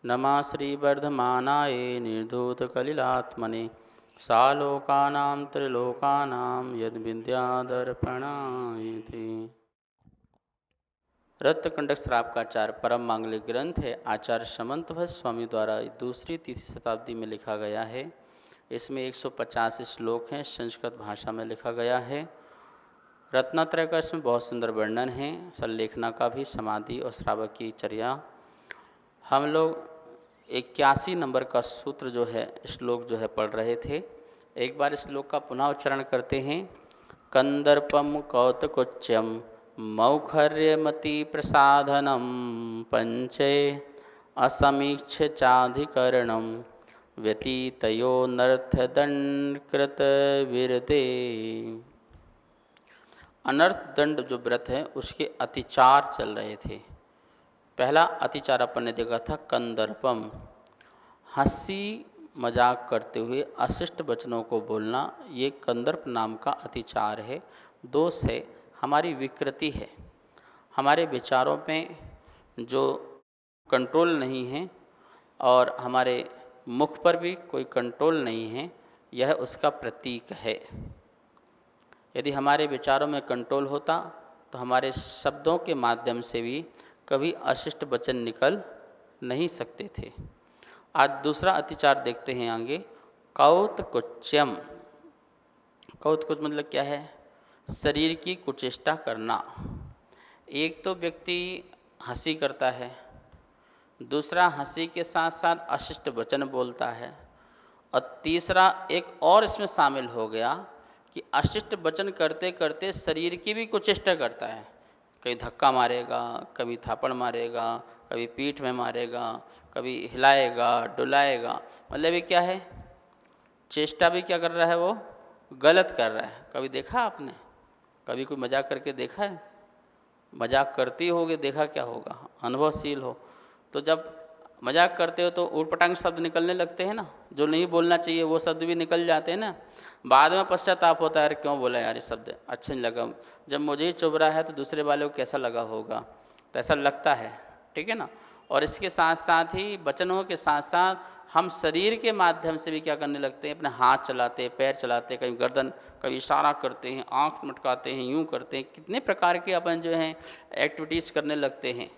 नमः श्रीवर्धमानाय निर्धूतकलिलात्मने सालोकानां त्रिलोकानां यद्विद्यादर्पणायते। रत्नकंटक श्रावकाचार्य परम मांगलिक ग्रंथ है। आचार्य समंतभट्ट स्वामी द्वारा दूसरी तीसरी शताब्दी में लिखा गया है। इसमें 150 श्लोक हैं, संस्कृत भाषा में लिखा गया है। रत्नात्रय का इसमें बहुत सुंदर वर्णन है, संलेखना का भी, समाधि और श्रावक की चर्या। हम लोग 81 नंबर का सूत्र जो है, श्लोक जो है पढ़ रहे थे। एक बार श्लोक का पुनः उच्चारण करते हैं। कंदर्पम कौतकोच्यम मौखर्यमति प्रसाधनम पंचे असमीक्ष चाधिकरणम व्यतीतयो नर्थदंडकृत विरते। अनर्थ दंड जो व्रत है उसके अतिचार चल रहे थे। पहला अतिचार अपन ने देखा था कंदर्पम, हंसी मजाक करते हुए अशिष्ट वचनों को बोलना, ये कंदर्प नाम का अतिचार है, दोष है, हमारी विकृति है। हमारे विचारों में जो कंट्रोल नहीं है और हमारे मुख पर भी कोई कंट्रोल नहीं है, यह उसका प्रतीक है। यदि हमारे विचारों में कंट्रोल होता तो हमारे शब्दों के माध्यम से भी कभी अशिष्ट वचन निकल नहीं सकते थे। आज दूसरा अतिचार देखते हैं आगे। कौतकुच्यम, कौतकुच मतलब क्या है? शरीर की कुचेष्टा करना। एक तो व्यक्ति हंसी करता है, दूसरा हंसी के साथ साथ अशिष्ट वचन बोलता है, और तीसरा एक और इसमें शामिल हो गया कि अशिष्ट वचन करते करते शरीर की भी कुचेष्टा करता है। कभी धक्का मारेगा, कभी थापड़ मारेगा, कभी पीठ में मारेगा, कभी हिलाएगा डुलाएगा। मतलब ये क्या है? चेष्टा भी क्या कर रहा है? वो गलत कर रहा है। कभी देखा आपने? कभी कोई मजाक करके देखा है? मजाक करती होगी, देखा क्या होगा? अनुभवशील हो तो जब मजाक करते हो तो ऊटपटांग शब्द निकलने लगते हैं ना, जो नहीं बोलना चाहिए वो शब्द भी निकल जाते हैं ना। बाद में पश्चाताप होता है, यार क्यों बोला यार, ये शब्द अच्छे नहीं लगा। जब मुझे ही चुभ रहा है तो दूसरे वाले को कैसा लगा होगा, तो ऐसा लगता है, ठीक है ना। और इसके साथ साथ ही वचनों के साथ साथ हम शरीर के माध्यम से भी क्या करने लगते हैं? अपने हाथ चलाते, पैर चलाते, कभी गर्दन, कभी इशारा करते हैं, आँख मटकाते हैं, यूँ करते हैं। कितने प्रकार के अपन जो हैं एक्टिविटीज़ करने लगते हैं।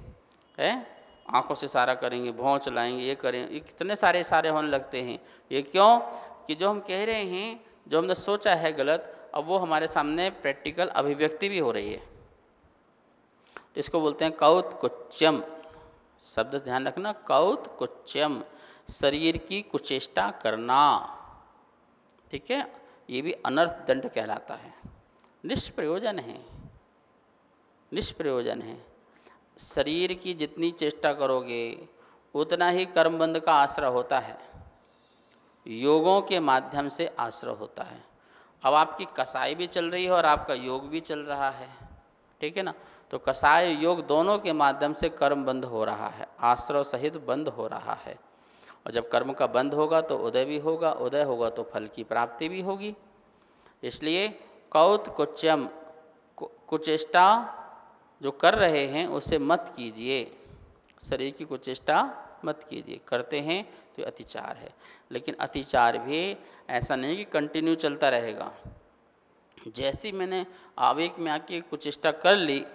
आँखों से इशारा करेंगे, भौं चलाएंगे, ये करें, ये कितने सारे इशारे होने लगते हैं। ये क्यों? कि जो हम कह रहे हैं, जो हमने सोचा है गलत, अब वो हमारे सामने प्रैक्टिकल अभिव्यक्ति भी हो रही है। तो इसको बोलते हैं कौतकुच्यम। शब्द ध्यान रखना, कौतकुच्यम, शरीर की कुचेष्टा करना, ठीक है। ये भी अनर्थ दंड कहलाता है। निष्प्रयोजन है, निष्प्रयोजन है। शरीर की जितनी चेष्टा करोगे उतना ही कर्मबंध का आश्रय होता है, योगों के माध्यम से आश्रय होता है। अब आपकी कसाई भी चल रही है और आपका योग भी चल रहा है, ठीक है ना। तो कसाय योग दोनों के माध्यम से कर्म बंध हो रहा है, आश्रय सहित बंद हो रहा है। और जब कर्म का बंध होगा तो उदय भी होगा, उदय होगा तो फल की प्राप्ति भी होगी। इसलिए कौतकुच्यम, कुचेष्टा जो कर रहे हैं उसे मत कीजिए, शरीर की कुचेष्टा मत कीजिए। करते हैं तो अतिचार है। लेकिन अतिचार भी ऐसा नहीं कि कंटिन्यू चलता रहेगा। जैसी मैंने आवेग में आके कुचेष्टा कर ली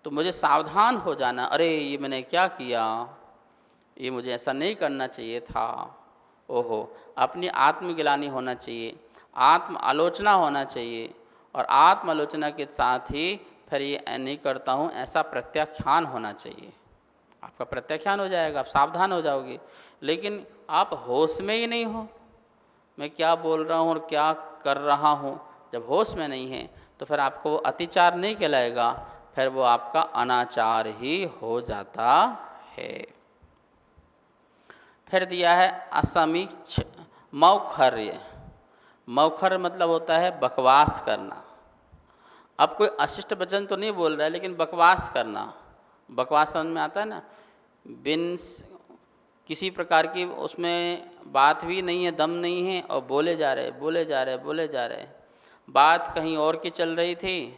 तो मुझे सावधान हो जाना, अरे ये मैंने क्या किया, ये मुझे ऐसा नहीं करना चाहिए था। ओहो, अपनी आत्मगिलानी होना चाहिए, आत्म आलोचना होना चाहिए, और आत्म आलोचना के साथ ही फिर ये नहीं करता हूँ ऐसा प्रत्याख्यान होना चाहिए। आपका प्रत्याख्यान हो जाएगा, आप सावधान हो जाओगे। लेकिन आप होश में ही नहीं हो, मैं क्या बोल रहा हूँ और क्या कर रहा हूँ, जब होश में नहीं है तो फिर आपको अतिचार नहीं कहलाएगा, फिर वो आपका अनाचार ही हो जाता है। फिर दिया है असमीक्ष मौखर्य। मौखर्य मतलब होता है बकवास करना। अब कोई अशिष्ट वचन तो नहीं बोल रहा है, लेकिन बकवास करना। बकवास समझ में आता है ना, बिन किसी प्रकार की उसमें बात भी नहीं है, दम नहीं है, और बोले जा रहे बोले जा रहे बोले जा रहे। बात कहीं और की चल रही थी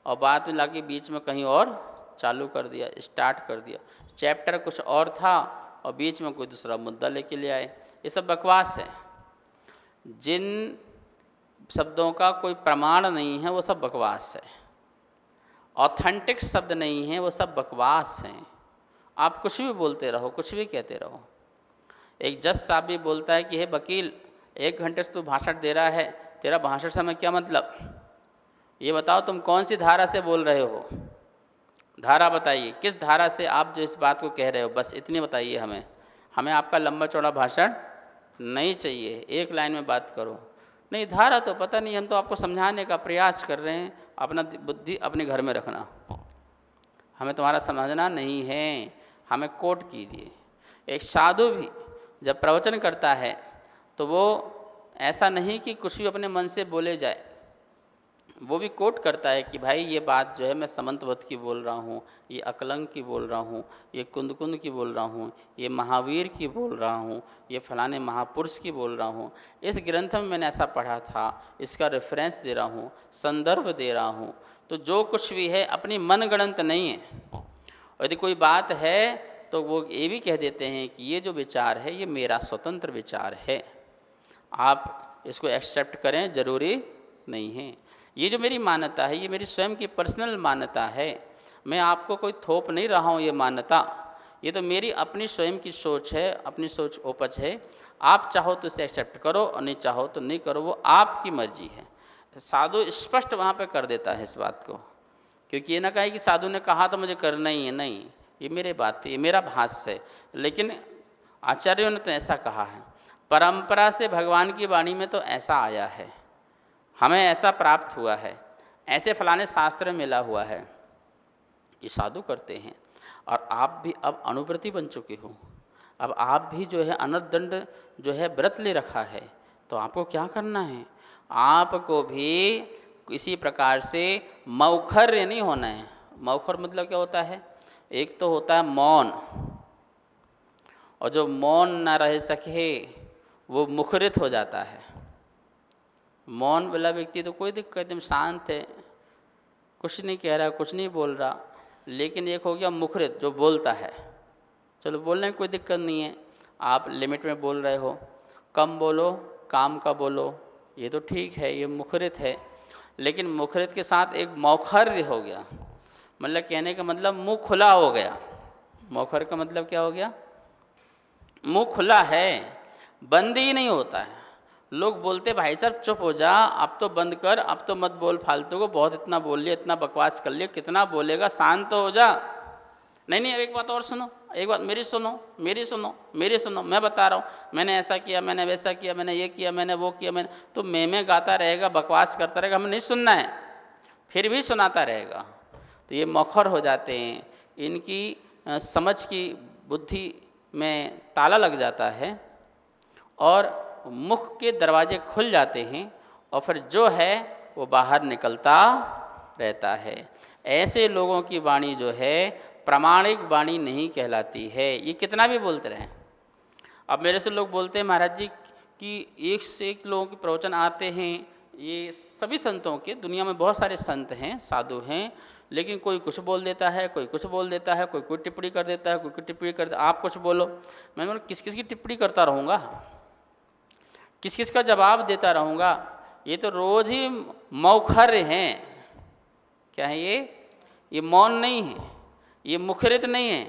और बात में लाके बीच में कहीं और चालू कर दिया, स्टार्ट कर दिया। चैप्टर कुछ और था और बीच में कोई दूसरा मुद्दा लेके ले आए। ये सब बकवास है। जिन शब्दों का कोई प्रमाण नहीं है वो सब बकवास है। ऑथेंटिक शब्द नहीं है वो सब बकवास हैं। आप कुछ भी बोलते रहो, कुछ भी कहते रहो। एक जज साहब भी बोलता है कि हे वकील, 1 घंटे से तू भाषण दे रहा है, तेरा भाषण से हमें क्या मतलब? ये बताओ तुम कौन सी धारा से बोल रहे हो? धारा बताइए, किस धारा से आप जो इस बात को कह रहे हो, बस इतनी बताइए हमें। हमें आपका लंबा चौड़ा भाषण नहीं चाहिए, 1 लाइन में बात करो। नहीं, धारा तो पता नहीं, हम तो आपको समझाने का प्रयास कर रहे हैं, अपना बुद्धि अपने घर में रखना, हमें तुम्हारा समझना नहीं है, हमें कोट कीजिए। एक साधु भी जब प्रवचन करता है तो वो ऐसा नहीं कि कुछ भी अपने मन से बोले जाए, वो भी कोट करता है कि भाई ये बात जो है मैं समंतवत की बोल रहा हूँ, ये अकलंग की बोल रहा हूँ, ये कुंद की बोल रहा हूँ, ये महावीर की बोल रहा हूँ, ये फलाने महापुरुष की बोल रहा हूँ, इस ग्रंथ में मैंने ऐसा पढ़ा था, इसका रेफरेंस दे रहा हूँ, संदर्भ दे रहा हूँ। तो जो कुछ भी है अपनी मनगढ़ंत नहीं है। और यदि कोई बात है तो वो ये भी कह देते हैं कि ये जो विचार है ये मेरा स्वतंत्र विचार है, आप इसको एक्सेप्ट करें ज़रूरी नहीं है। ये जो मेरी मान्यता है ये मेरी स्वयं की पर्सनल मान्यता है, मैं आपको कोई थोप नहीं रहा हूँ ये मान्यता, ये तो मेरी अपनी स्वयं की सोच है, अपनी सोच उपज है। आप चाहो तो इसे एक्सेप्ट करो और नहीं चाहो तो नहीं करो, वो आपकी मर्जी है। साधु स्पष्ट वहाँ पे कर देता है इस बात को, क्योंकि ये ना कहे कि साधु ने कहा तो मुझे करना ही है, नहीं, ये मेरी बात है, ये मेरा भाष्य है। लेकिन आचार्यों ने तो ऐसा कहा है, परंपरा से भगवान की वाणी में तो ऐसा आया है, हमें ऐसा प्राप्त हुआ है, ऐसे फलाने शास्त्र में मिला हुआ है, ये साधु करते हैं। और आप भी अब अनुव्रती बन चुके हो, अब आप भी जो है अनदंड जो है व्रत ले रखा है, तो आपको क्या करना है? आपको भी किसी प्रकार से मौखर्य नहीं होना है। मौखर मतलब क्या होता है? एक तो होता है मौन, और जो मौन ना रह सके वो मुखरित हो जाता है। मौन वाला व्यक्ति तो कोई दिक्कत नहीं, शांत है, कुछ नहीं कह रहा, कुछ नहीं बोल रहा। लेकिन एक हो गया मुखरित, जो बोलता है। चलो बोलने में कोई दिक्कत नहीं है, आप लिमिट में बोल रहे हो, कम बोलो, काम का बोलो, ये तो ठीक है, ये मुखरित है। लेकिन मुखरित के साथ एक मौखर्य हो गया, मतलब कहने का मतलब मुंह खुला हो गया। मौखर का मतलब क्या हो गया? मुंह खुला है, बंद ही नहीं होता है। लोग बोलते भाई साहब चुप हो जा, अब तो बंद कर, अब तो मत बोल फालतू को, बहुत इतना बोल लिया, इतना बकवास कर लिया, कितना बोलेगा, शांत तो हो जा। नहीं नहीं, एक बात और सुनो, एक बात मेरी सुनो, मेरी सुनो, मेरी सुनो, मैं बता रहा हूँ, मैंने ऐसा किया, मैंने वैसा किया, मैंने ये किया, मैंने वो किया, मैंने, तो मैं गाता रहेगा, बकवास करता रहेगा, हमें नहीं सुनना है, फिर भी सुनाता रहेगा। तो ये मौखर हो जाते हैं, इनकी समझ की बुद्धि में ताला लग जाता है और मुख के दरवाजे खुल जाते हैं, और फिर जो है वो बाहर निकलता रहता है। ऐसे लोगों की वाणी जो है प्रामाणिक वाणी नहीं कहलाती है, ये कितना भी बोलते रहें। अब मेरे से लोग बोलते हैं महाराज जी कि एक से एक लोगों के प्रवचन आते हैं, ये सभी संतों के, दुनिया में बहुत सारे संत हैं, साधु हैं, लेकिन कोई कुछ बोल देता है, कोई कुछ बोल देता है, कोई टिप्पणी कर देता है, कोई टिप्पणी कर देता है, आप कुछ बोलो। मैंने बोला किस किस की टिप्पणी करता रहूँगा, किस किस का जवाब देता रहूँगा? ये तो रोज़ ही मौखर्य हैं। क्या है ये मौन नहीं है, ये मुखरित नहीं है,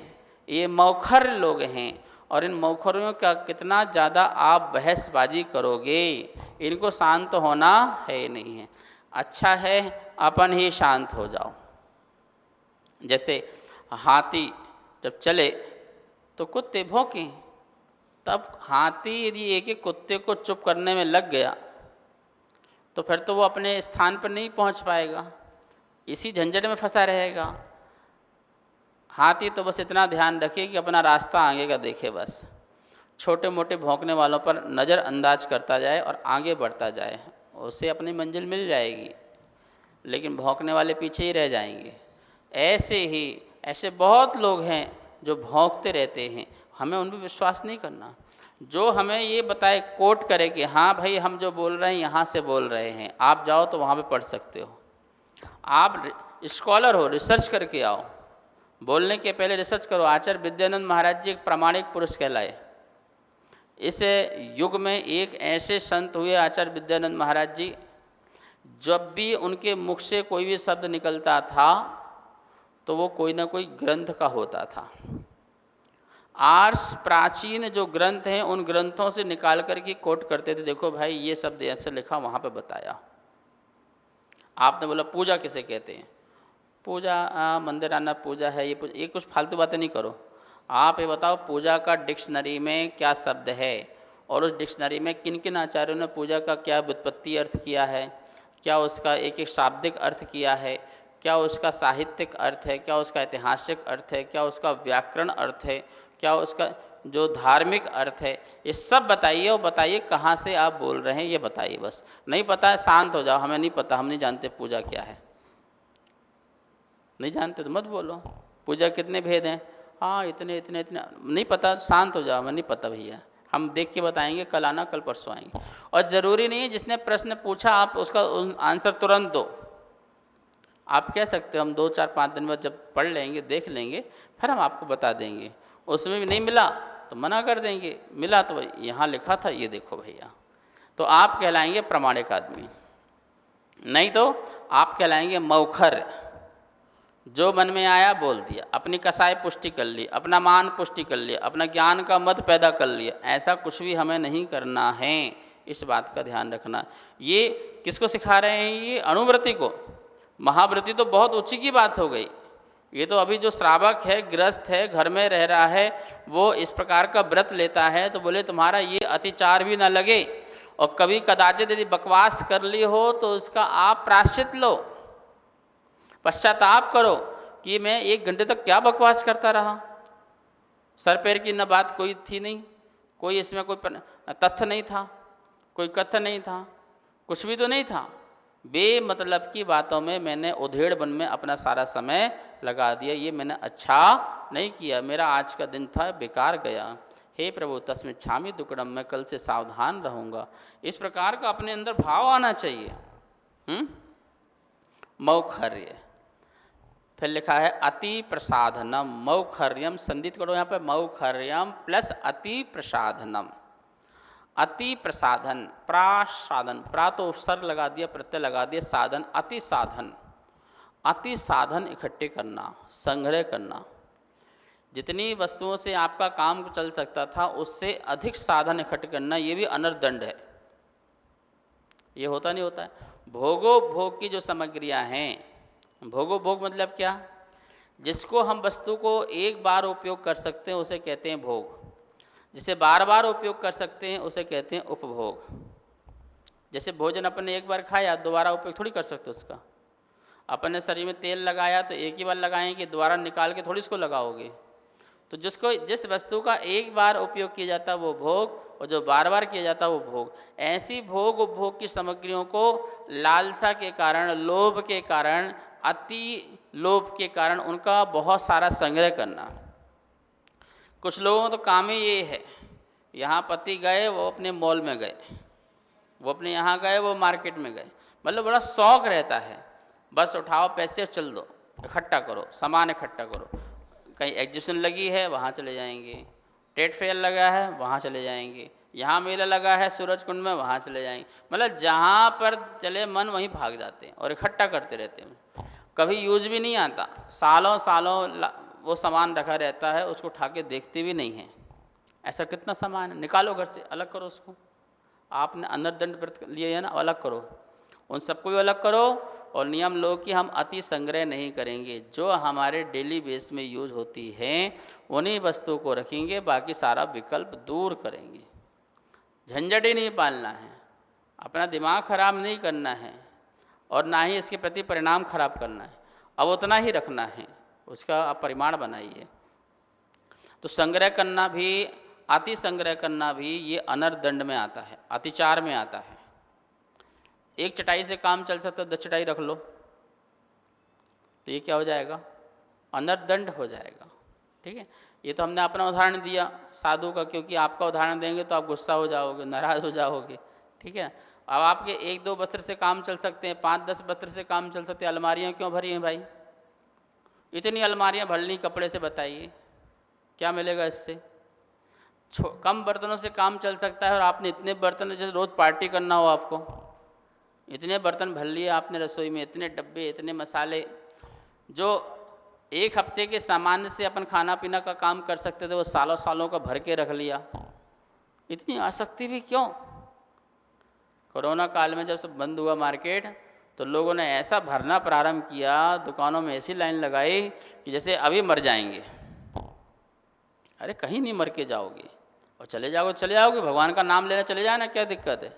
ये मौखर लोग हैं। और इन मौखरियों का कितना ज़्यादा आप बहसबाजी करोगे, इनको शांत होना है नहीं है। अच्छा है अपन ही शांत हो जाओ। जैसे हाथी जब चले तो कुत्ते भौंके, तब हाथी यदि एक एक कुत्ते को चुप करने में लग गया तो फिर तो वो अपने स्थान पर नहीं पहुंच पाएगा, इसी झंझट में फंसा रहेगा। हाथी तो बस इतना ध्यान रखे कि अपना रास्ता आगे का देखे, बस छोटे मोटे भौंकने वालों पर नज़रअंदाज करता जाए और आगे बढ़ता जाए, उसे अपनी मंजिल मिल जाएगी, लेकिन भौंकने वाले पीछे ही रह जाएंगे। ऐसे बहुत लोग हैं जो भौंकते रहते हैं, हमें उन पर विश्वास नहीं करना। जो हमें ये बताए, कोट करे कि हाँ भाई हम जो बोल रहे हैं यहाँ से बोल रहे हैं, आप जाओ तो वहाँ पे पढ़ सकते हो, आप स्कॉलर हो, रिसर्च करके आओ, बोलने के पहले रिसर्च करो। आचार्य विद्यानंद महाराज जी एक प्रामाणिक पुरुष कहलाए। इस युग में एक ऐसे संत हुए आचार्य विद्यानंद महाराज जी, जब भी उनके मुख से कोई भी शब्द निकलता था तो वो कोई ना कोई ग्रंथ का होता था। आर्ष प्राचीन जो ग्रंथ हैं उन ग्रंथों से निकाल कर के कोट करते थे, देखो भाई ये शब्द ऐसे लिखा, वहाँ पे बताया। आपने बोला पूजा किसे कहते हैं? पूजा मंदिर आना पूजा है, ये कुछ फालतू बातें नहीं करो। आप ये बताओ पूजा का डिक्शनरी में क्या शब्द है, और उस डिक्शनरी में किन किन आचार्यों ने पूजा का क्या व्युत्पत्ति अर्थ किया है, क्या उसका एक एक शाब्दिक अर्थ किया है, क्या उसका साहित्यिक अर्थ है, क्या उसका ऐतिहासिक अर्थ है, क्या उसका व्याकरण अर्थ है, क्या उसका जो धार्मिक अर्थ है, ये सब बताइए। और बताइए कहाँ से आप बोल रहे हैं, ये बताइए। बस नहीं पता है शांत हो जाओ, हमें नहीं पता, हम नहीं जानते पूजा क्या है। नहीं जानते तो मत बोलो। पूजा कितने भेद हैं? हाँ इतने इतने इतने। नहीं पता, शांत हो जाओ, हमें नहीं पता भैया, हम देख के बताएंगे, कल आना, कल परसों आएंगे। और ज़रूरी नहीं है जिसने प्रश्न पूछा आप उसका आंसर तुरंत दो। आप कह सकते हो हम 2-4-5 दिन बाद जब पढ़ लेंगे, देख लेंगे, फिर हम आपको बता देंगे। उसमें भी नहीं मिला तो मना कर देंगे, मिला तो यहाँ लिखा था, ये देखो भैया। तो आप कहलाएंगे प्रामाणिक आदमी। नहीं तो आप कहलाएंगे मौखर, जो मन में आया बोल दिया, अपनी कसाई पुष्टि कर ली, अपना मान पुष्टि कर लिया, अपना ज्ञान का मद पैदा कर लिया। ऐसा कुछ भी हमें नहीं करना है, इस बात का ध्यान रखना। ये किसको सिखा रहे हैं? ये अनुव्रति को। महाव्रति तो बहुत ऊंची की बात हो गई। ये तो अभी जो श्रावक है, गृहस्थ है, घर में रह रहा है, वो इस प्रकार का व्रत लेता है तो बोले तुम्हारा ये अतिचार भी ना लगे, और कभी कदाचित यदि बकवास कर ली हो तो उसका आप प्रायश्चित लो, पश्चाताप करो कि मैं 1 घंटे तक क्या बकवास करता रहा। सर पैर की न बात कोई थी नहीं, कोई इसमें कोई तथ्य नहीं था, कोई कथ्य नहीं था, कुछ भी तो नहीं था। बेमतलब की बातों में मैंने उधेड़ बन में अपना सारा समय लगा दिया। ये मैंने अच्छा नहीं किया, मेरा आज का दिन था बेकार गया। हे प्रभु तस्मिच्छामि दुक्कडम, मैं कल से सावधान रहूँगा। इस प्रकार का अपने अंदर भाव आना चाहिए। मौखर्य। फिर लिखा है अति प्रसाधनम। मौखर्यम संदित करो यहाँ पे, मौखर्यम प्लस अति प्रसाधनम। अति प्रसाधन, प्रासाधन, प्रा तो उपसर्ग लगा दिया, प्रत्यय लगा दिया, साधन, अति साधन। अति साधन इकट्ठे करना, संग्रह करना। जितनी वस्तुओं से आपका काम चल सकता था उससे अधिक साधन इकट्ठे करना, ये भी अनर्दंड है। ये होता नहीं होता है। भोगो भोग की जो सामग्रियां हैं, भोगो भोग मतलब क्या? जिसको हम वस्तु को एक बार उपयोग कर सकते हैं उसे कहते हैं भोग, जिसे बार बार उपयोग कर सकते हैं उसे कहते हैं उपभोग। जैसे भोजन अपन ने एक बार खाया, दोबारा उपयोग थोड़ी कर सकते उसका। अपन ने शरीर में तेल लगाया तो एक ही बार लगाएंगे, दोबारा निकाल के थोड़ी इसको लगाओगे। तो जिस वस्तु का एक बार उपयोग किया जाता है वो भोग, और जो बार बार किया जाता है वो भोग। ऐसी भोग उपभोग की सामग्रियों को लालसा के कारण, लोभ के कारण, अति लोभ के कारण उनका बहुत सारा संग्रह करना। कुछ लोगों तो काम ही ये है, यहाँ पति गए वो अपने मॉल में गए, वो अपने यहाँ गए वो मार्केट में गए, मतलब बड़ा शौक़ रहता है। बस उठाओ पैसे चल दो, इकट्ठा करो, सामान इकट्ठा करो। कहीं एग्जीबिशन लगी है वहाँ चले जाएंगे, ट्रेड फेयर लगा है वहाँ चले जाएंगे, यहाँ मेला लगा है सूरज कुंड में वहाँ चले जाएंगे। मतलब जहाँ पर चले मन वहीं भाग जाते हैं और इकट्ठा करते रहते हैं। कभी यूज भी नहीं आता, सालों सालों वो सामान रखा रहता है, उसको उठा के देखते भी नहीं हैं। ऐसा कितना सामान है, निकालो घर से, अलग करो उसको। आपने अनर्दंड व्रत लिए है ना, अलग करो, उन सबको भी अलग करो। और नियम लो कि हम अति संग्रह नहीं करेंगे, जो हमारे डेली बेस में यूज होती हैं उन्हीं वस्तुओं को रखेंगे, बाकी सारा विकल्प दूर करेंगे। झंझट ही नहीं पालना है, अपना दिमाग खराब नहीं करना है, और ना ही इसके प्रति परिणाम खराब करना है। अब उतना ही रखना है, उसका आप परिमाण बनाइए। तो संग्रह करना भी, अति संग्रह करना भी ये अनर्दंड में आता है, अतिचार में आता है। एक चटाई से काम चल सकता है, 10 चटाई रख लो तो ये क्या हो जाएगा? अनर्दंड हो जाएगा। ठीक है, ये तो हमने अपना उदाहरण दिया साधु का, क्योंकि आपका उदाहरण देंगे तो आप गुस्सा हो जाओगे, नाराज़ हो जाओगे। ठीक है, अब आपके 1-2 वस्त्र से काम चल सकते हैं, 5-10 वस्त्र से काम चल सकते हैं। अलमारियाँ क्यों भरी हैं भाई? इतनी अलमारियां भर ली कपड़े से, बताइए क्या मिलेगा इससे? कम बर्तनों से काम चल सकता है और आपने इतने बर्तन, जैसे रोज़ पार्टी करना हो आपको, इतने बर्तन भर लिए आपने रसोई में, इतने डब्बे, इतने मसाले, जो एक हफ्ते के सामान्य से अपन खाना पीना का काम कर सकते थे वो सालों सालों का भर के रख लिया। इतनी आसक्ति भी क्यों? कोरोना काल में जब सब बंद हुआ मार्केट, तो लोगों ने ऐसा भरना प्रारंभ किया, दुकानों में ऐसी लाइन लगाई कि जैसे अभी मर जाएंगे। अरे कहीं नहीं मर के जाओगे, और चले जाओगे, भगवान का नाम लेना चले जाए ना, क्या दिक्कत है?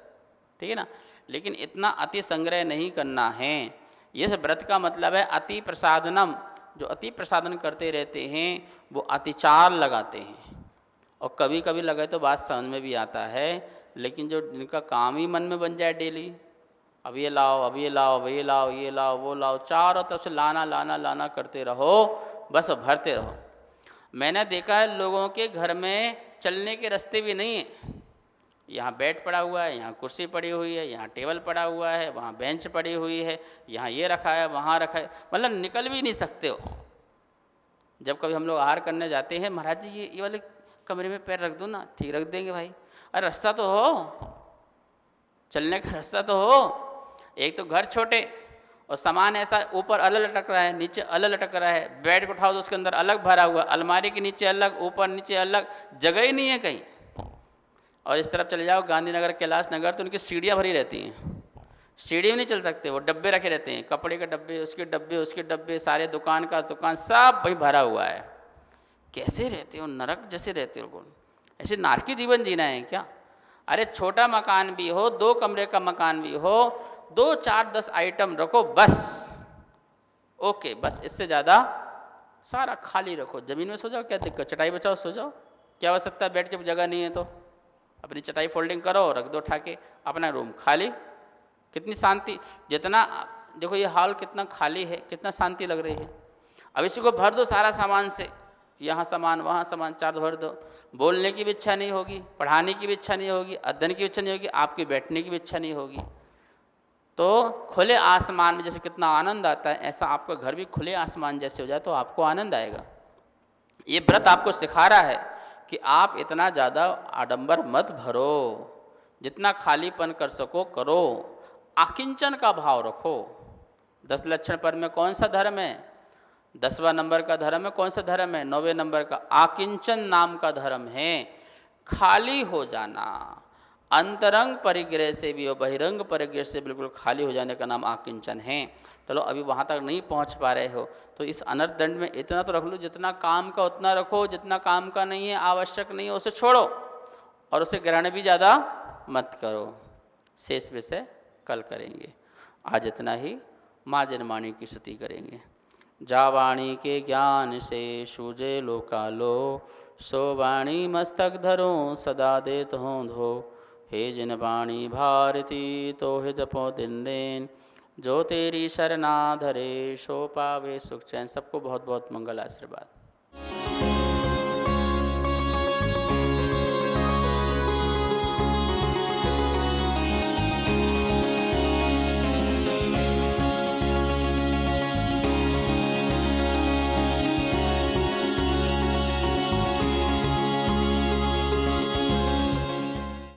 ठीक है ना। लेकिन इतना अति संग्रह नहीं करना है। ये सब व्रत का मतलब है अति प्रसादनम। जो अति प्रसादन करते रहते हैं वो अतिचार लगाते हैं, और कभी कभी लगे तो बात समझ में भी आता है, लेकिन जो जिनका काम ही मन में बन जाए डेली, अब ये लाओ, अब ये लाओ, अब ये लाओ, ये लाओ, वो लाओ, चारों तरफ से लाना लाना लाना करते रहो, बस भरते रहो। मैंने देखा है लोगों के घर में चलने के रास्ते भी नहीं है। यहाँ बेड पड़ा हुआ है, यहाँ कुर्सी पड़ी हुई है, यहाँ टेबल पड़ा हुआ है, वहाँ बेंच पड़ी हुई है, यहाँ ये रखा है, वहाँ रखा है, मतलब निकल भी नहीं सकते हो। जब कभी हम लोग आहार करने जाते हैं, महाराज जी ये वाले कमरे में पैर रख दो ना, ठीक रख देंगे भाई। अरे रास्ता तो हो, चलने का रास्ता तो हो। एक तो घर छोटे और सामान ऐसा ऊपर अलग लटक रहा है, नीचे अलग लटक रहा है, बेड को उठाओ तो उसके अंदर अलग भरा हुआ, अलमारी के नीचे अलग, ऊपर नीचे अलग, जगह ही नहीं है कहीं। और इस तरफ चले जाओ गांधीनगर, कैलाश नगर, तो उनकी सीढ़ियाँ भरी रहती हैं, सीढ़ी में नहीं चल सकते, वो डब्बे रखे रहते हैं, कपड़े के डब्बे, उसके डब्बे, सारे दुकान का दुकान सब वही भरा हुआ है। कैसे रहते हो? नरक जैसे रहते हो। ऐसे नारकी जीवन जीना है क्या? अरे छोटा मकान भी हो, 2 कमरे का मकान भी हो, 2, 4, 10 आइटम रखो बस, ओके, बस इससे ज़्यादा सारा खाली रखो। ज़मीन में सो जाओ, क्या दिक्कत? चटाई बचाओ, सो जाओ, क्या हो सकता है? बेड जब जगह नहीं है तो अपनी चटाई फोल्डिंग करो, रख दो उठा के, अपना रूम खाली। कितनी शांति! जितना देखो ये हॉल कितना खाली है, कितना शांति लग रही है। अब इसी को भर दो सारा सामान से, यहाँ सामान वहाँ सामान, 4 भर दो, बोलने की भी इच्छा नहीं होगी, पढ़ाने की भी इच्छा नहीं होगी, अध्ययन की इच्छा नहीं होगी, आपकी बैठने की भी इच्छा नहीं होगी। तो खुले आसमान में जैसे कितना आनंद आता है, ऐसा आपका घर भी खुले आसमान जैसे हो जाए तो आपको आनंद आएगा। ये व्रत आपको सिखा रहा है कि आप इतना ज़्यादा आडंबर मत भरो, जितना खालीपन कर सको करो, आकिंचन का भाव रखो। 10 लक्षण पर में कौन सा धर्म है? 10वां नंबर का धर्म है, कौन सा धर्म है? 9वें नंबर का आकिंचन नाम का धर्म है। खाली हो जाना, अंतरंग परिग्रह से भी और बहिरंग परिग्रह से बिल्कुल खाली हो जाने का नाम आकिंचन है। चलो अभी वहाँ तक नहीं पहुँच पा रहे हो तो इस अनर्थ दंड में इतना तो रख लो, जितना काम का उतना रखो, जितना काम का नहीं है, आवश्यक नहीं है, उसे छोड़ो, और उसे ग्रहण भी ज़्यादा मत करो। शेष विषय कल करेंगे। आज इतना ही। माँ जनमाणी की स्तुति करेंगे। जा वाणी के ज्ञान से सूझे लोकालो, सो वाणी मस्तक धरो सदा देत हों धो। हे जिन वाणी भारती तो हे जपो दिन दिन, जो तेरी शरणा धरे सो पावे सुख चैन। सबको बहुत बहुत मंगल आशीर्वाद।